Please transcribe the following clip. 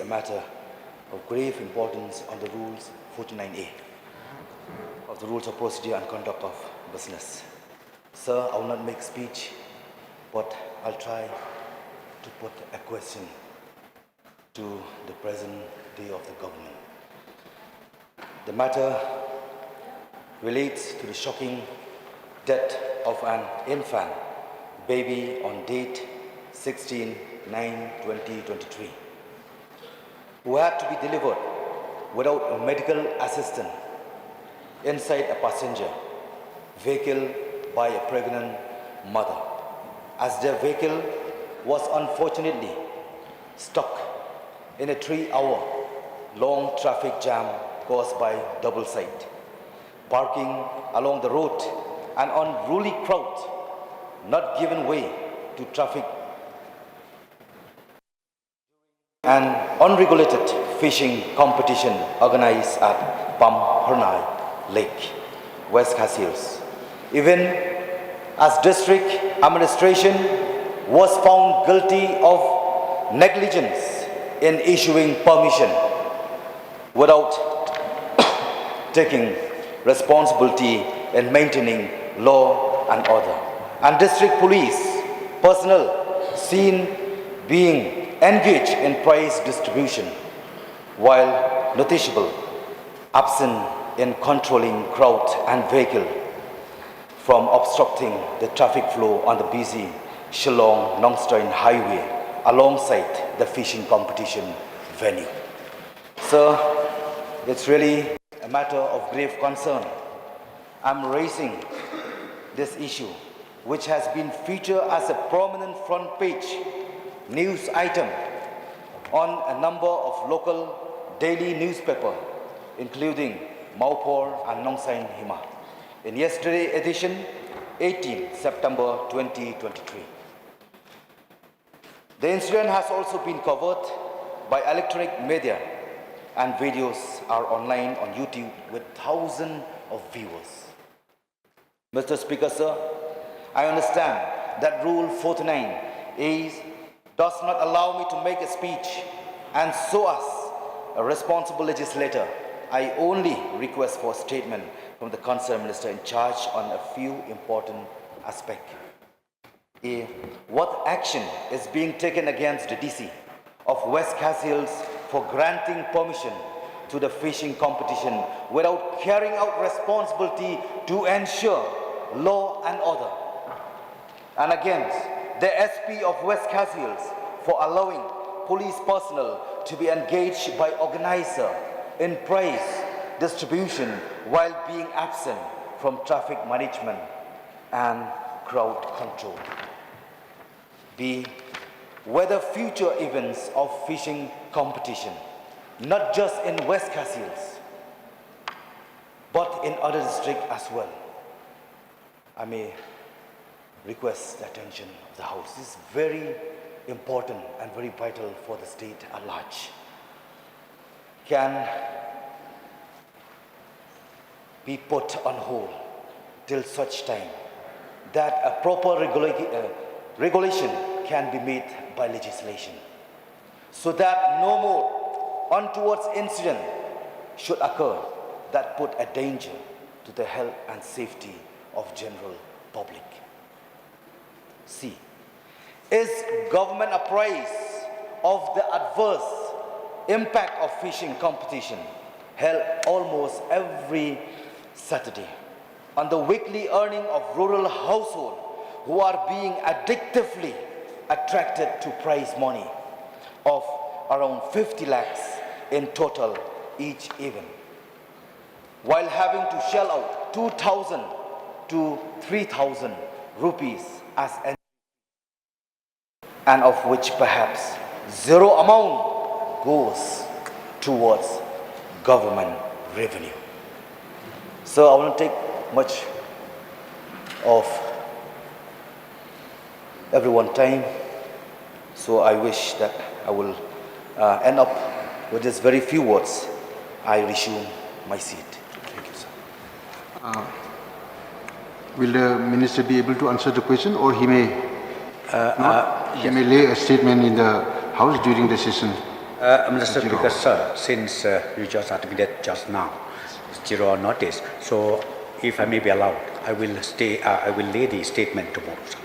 a matter of grave importance on the rules 49A of the Rules of Procedure and Conduct of Business. Sir, I will not make speech, but I'll try to put a question to the present day of the government. The matter relates to the shocking death of an infant baby on date 16/9/2023, who had to be delivered without medical assistance inside a passenger vehicle by a pregnant mother, as their vehicle was unfortunately stuck in a 3-hour-long traffic jam caused by double-side parking along the road and unruly crowd not giving way to traffic. An unregulated fishing competition organized at Pamphyrnai Lake, West Khasis, even as district administration was found guilty of negligence in issuing permission without taking responsibility in maintaining law and order, and district police personnel seen being engaged in prize distribution while noticeable absent in controlling crowd and vehicle from obstructing the traffic flow on the busy Shillong-Nongstrain highway alongside the fishing competition venue. Sir, it's really a matter of grave concern. I'm raising this issue, which has been featured as a prominent front page news item on a number of local daily newspapers, including Mawphor and Nongsain Hima, in yesterday's edition, 18 September 2023. The incident has also been covered by electronic media, and videos are online on YouTube with thousands of viewers. Mr. Speaker, sir, I understand that Rule 49A does not allow me to make a speech, and so as a responsible legislator, I only request for a statement from the concerned minister in charge on a few important aspects. A, what action is being taken against the DC of West Khasis for granting permission to the fishing competition without carrying out responsibility to ensure law and order, and against the SP of West Khasis for allowing police personnel to be engaged by organizer in prize distribution while being absent from traffic management and crowd control. B, whether future events of fishing competition, not just in West Khasis, but in other districts as well, I may request the attention of the House. This is very important and very vital for the state at large. Can be put on hold till such time that a proper regulation can be made by legislation, so that no more untoward incident should occur that put a danger to the health and safety of general public. C, is government apprised of the adverse impact of fishing competition held almost every Saturday on the weekly earning of rural households who are being addictively attracted to prize money of around 50 lakhs in total each event, while having to shell out 2,000 to 3,000 rupees as an, and of which perhaps zero amount goes towards government revenue. So I won't take much of everyone's time, so I wish that I will end up with just very few words. I resume my seat. Thank you, sir. Will the minister be able to answer the question, or he may he may lay a statement in the House during the session? Mr. Speaker, sir, since you just articulated just now, zero notice, so if I may be allowed, I will lay the statement tomorrow, sir.